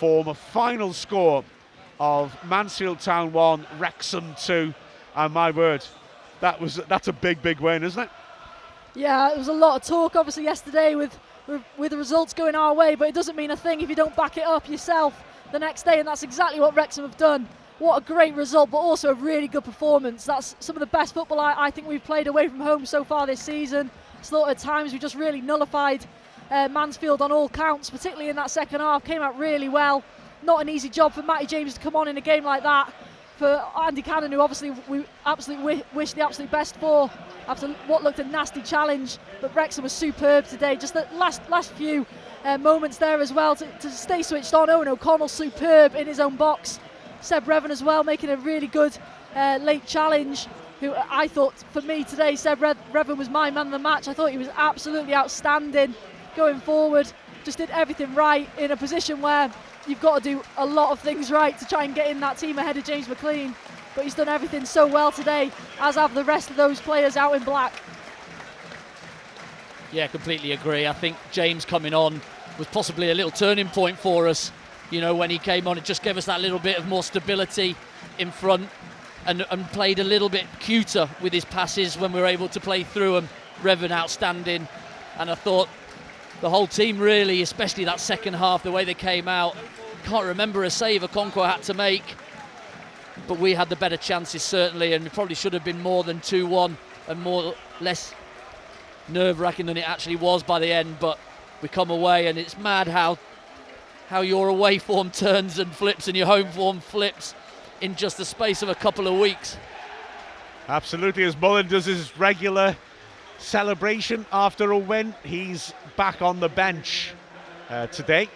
form. A final score of Mansfield Town 1, Wrexham 2. And my word, that's a big win, isn't it? Yeah, there was a lot of talk obviously yesterday with the results going our way, but it doesn't mean a thing if you don't back it up yourself the next day, and that's exactly what Wrexham have done. What a great result, but also a really good performance. That's some of the best football I think we've played away from home so far this season. I thought at times we just really nullified Mansfield on all counts, particularly in that second half. Came out really well. Not an easy job for Matty James to come on in a game like that. For Andy Cannon, who obviously we absolutely wish the absolute best for after what looked a nasty challenge, but Wrexham was superb today. Just the last few moments there as well to stay switched on. Owen O'Connell superb in his own box. Seb Revan as well making a really good late challenge. Who I thought, for me today, Seb Revan was my man of the match. I thought he was absolutely outstanding going forward. Just did everything right in a position where you've got to do a lot of things right to try and get in that team ahead of James McLean. But he's done everything so well today, as have the rest of those players out in black. Yeah, completely agree. I think James coming on was possibly a little turning point for us. You know, when he came on, it just gave us that little bit of more stability in front and played a little bit cuter with his passes when we were able to play through them. Revan outstanding. And I thought the whole team really, especially that second half, the way they came out, can't remember a save Okonkwo had to make, but we had the better chances certainly, and it probably should have been more than 2-1 and less nerve-wracking than it actually was by the end. But we come away, and it's mad how your away form turns and flips and your home form flips in just the space of a couple of weeks. Absolutely. As Mullen does his regular celebration after a win, he's back on the bench today.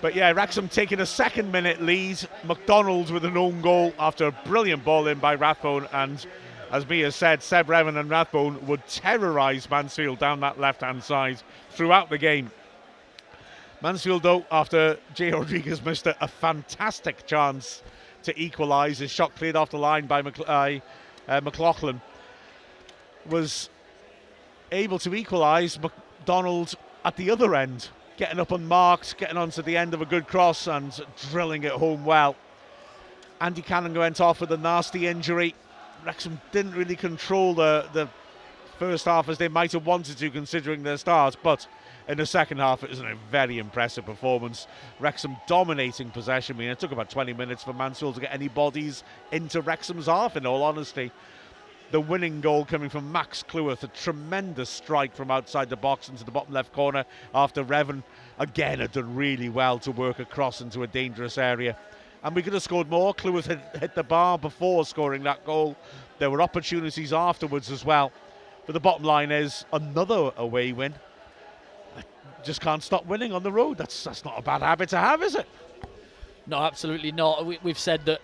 But yeah, Wrexham taking a second-minute lead. McDonald with an own goal after a brilliant ball in by Rathbone, and as Mia said, Seb Revan and Rathbone would terrorise Mansfield down that left-hand side throughout the game. Mansfield, though, after Jay Rodriguez missed a fantastic chance to equalise, his shot cleared off the line by McLaughlin, was able to equalise. McDonald at the other end, getting up unmarked, getting onto the end of a good cross and drilling it home well. Andy Cannon went off with a nasty injury. Wrexham didn't really control the first half as they might have wanted to, considering their start, but in the second half it was a very impressive performance. Wrexham dominating possession. I mean, it took about 20 minutes for Mansfield to get any bodies into Wrexham's half, in all honesty. The winning goal coming from Max Cleworth, a tremendous strike from outside the box into the bottom left corner after Revan again had done really well to work across into a dangerous area. And we could have scored more. Cleworth had hit the bar before scoring that goal. There were opportunities afterwards as well. But the bottom line is another away win. Just can't stop winning on the road. That's not a bad habit to have, is it? No, absolutely not. We've said that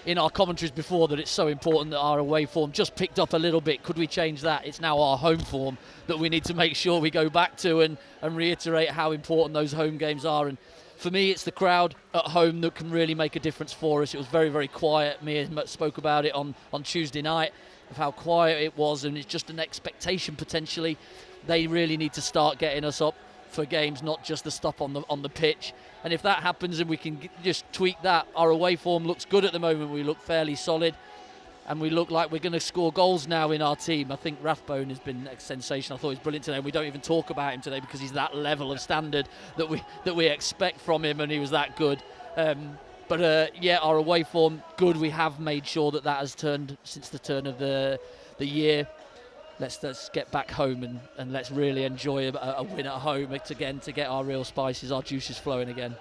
in our commentaries before that it's so important that our away form just picked up a little bit. Could we change that? It's now our home form that we need to make sure we go back to and reiterate how important those home games are. And for me, it's the crowd at home that can really make a difference for us. It was very, very quiet. Mia spoke about it on Tuesday night, of how quiet it was, and it's just an expectation potentially. They really need to start getting us up for games, not just the stuff on the pitch. And if that happens and we can just tweak that, our away form looks good at the moment. We look fairly solid and we look like we're going to score goals now in our team. I think Rathbone has been sensational. I thought he was brilliant today, and we don't even talk about him today because he's that level of standard that we expect from him, and he was that good. Yeah, our away form good. We have made sure that has turned since the turn of the year. Let's get back home and let's really enjoy a win at home again to get our real spices, our juices flowing again.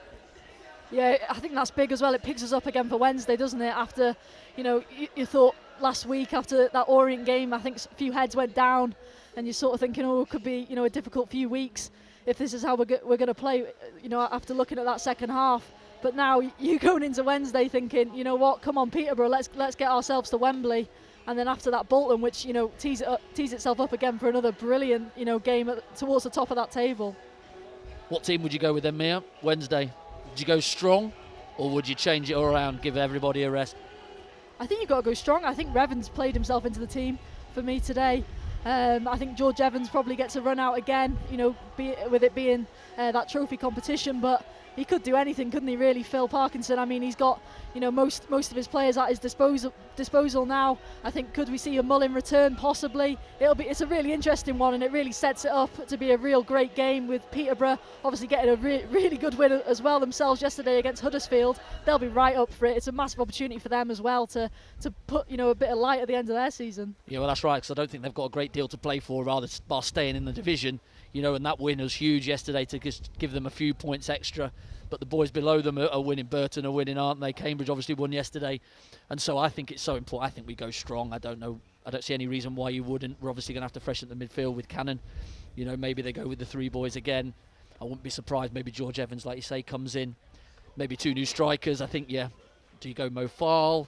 Yeah, I think that's big as well. It picks us up again for Wednesday, doesn't it? After, you thought last week after that Orient game, I think a few heads went down, and you're sort of thinking, it could be, a difficult few weeks if this is how we're going to play, after looking at that second half. But now you going into Wednesday thinking, what? Come on, Peterborough, let's get ourselves to Wembley. And then after that, Bolton, which tees itself up again for another brilliant game towards the top of that table. What team would you go with then, Mia? Wednesday, would you go strong, or would you change it all around, give everybody a rest? I think you've got to go strong. I think Revan's played himself into the team for me today. I think George Evans probably gets a run out again. With it being that trophy competition, but he could do anything, couldn't he? Really, Phil Parkinson. I mean, he's got most of his players at his disposal now. I think could we see a Mullin return? Possibly. It's a really interesting one, and it really sets it up to be a real great game with Peterborough obviously getting a really good win as well themselves yesterday against Huddersfield. They'll be right up for it. It's a massive opportunity for them as well to put a bit of light at the end of their season. Yeah, well, that's right, because I don't think they've got a great deal to play for, rather by staying in the division. And that win was huge yesterday to just give them a few points extra. But the boys below them are winning. Burton are winning, aren't they? Cambridge obviously won yesterday. And so I think it's so important. I think we go strong. I don't see any reason why you wouldn't. We're obviously going to have to freshen the midfield with Cannon. Maybe they go with the 3 boys again. I wouldn't be surprised. Maybe George Evans, like you say, comes in. Maybe 2 new strikers. I think, yeah. Do you go Mo Farl?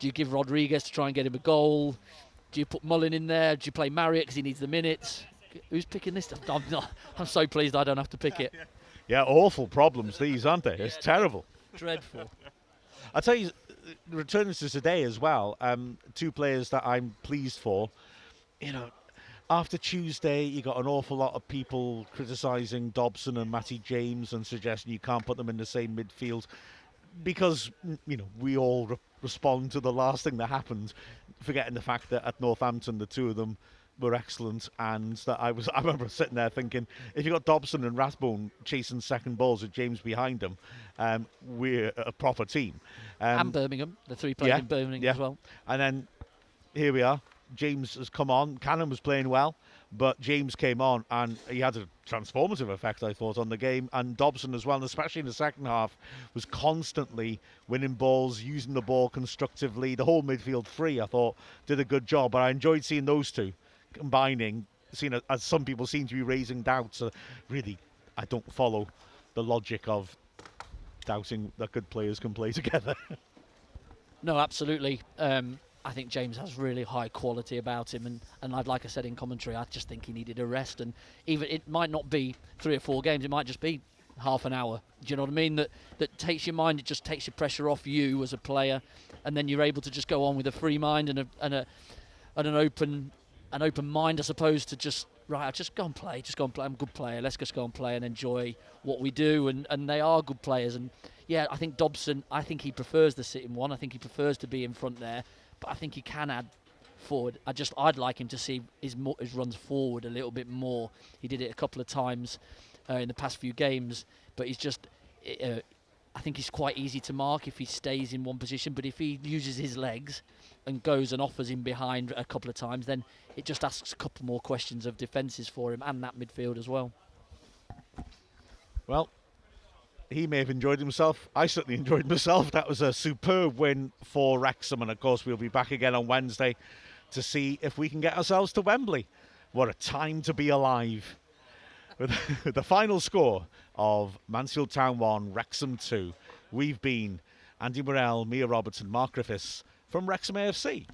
Do you give Rodriguez to try and get him a goal? Do you put Mullin in there? Do you play Marriott because he needs the minutes? Who's picking this stuff? I'm so pleased I don't have to pick it. Yeah, awful problems these, aren't they? It's terrible. Dreadful. I'll tell you, returning to today as well, 2 players that I'm pleased for. After Tuesday, you got an awful lot of people criticising Dobson and Matty James and suggesting you can't put them in the same midfield because, we all respond to the last thing that happened, forgetting the fact that at Northampton, the 2 of them were excellent, and that I remember sitting there thinking, if you got Dobson and Rathbone chasing second balls with James behind them, we're a proper team. And Birmingham, the 3 playing in Birmingham as well. And then here we are. James has come on. Cannon was playing well, but James came on and he had a transformative effect, I thought, on the game. And Dobson as well, and especially in the second half, was constantly winning balls, using the ball constructively. The whole midfield 3, I thought, did a good job. But I enjoyed seeing those 2 combining, seeing as some people seem to be raising doubts. Really, I don't follow the logic of doubting that good players can play together. No, absolutely. I think James has really high quality about him, and like I said in commentary, I just think he needed a rest. And even it might not be 3 or 4 games; it might just be half an hour. Do you know what I mean? That takes your mind, it just takes your pressure off you as a player, and then you're able to just go on with a free mind and an open mind, I suppose, to just go and play. I'm a good player. Let's just go and play and enjoy what we do. And they are good players. And yeah, I think Dobson, I think he prefers the sitting one. I think he prefers to be in front there. But I think he can add forward. I'd like him to see his runs forward a little bit more. He did it a couple of times in the past few games, but he's just. I think he's quite easy to mark if he stays in one position. But if he uses his legs and goes and offers him behind a couple of times, then it just asks a couple more questions of defences for him and that midfield as well. Well, he may have enjoyed himself. I certainly enjoyed myself. That was a superb win for Wrexham. And, of course, we'll be back again on Wednesday to see if we can get ourselves to Wembley. What a time to be alive. With the final score of Mansfield Town 1, Wrexham 2. We've been Andy Morrell, Mia Roberts and Mark Griffiths from Wrexham AFC.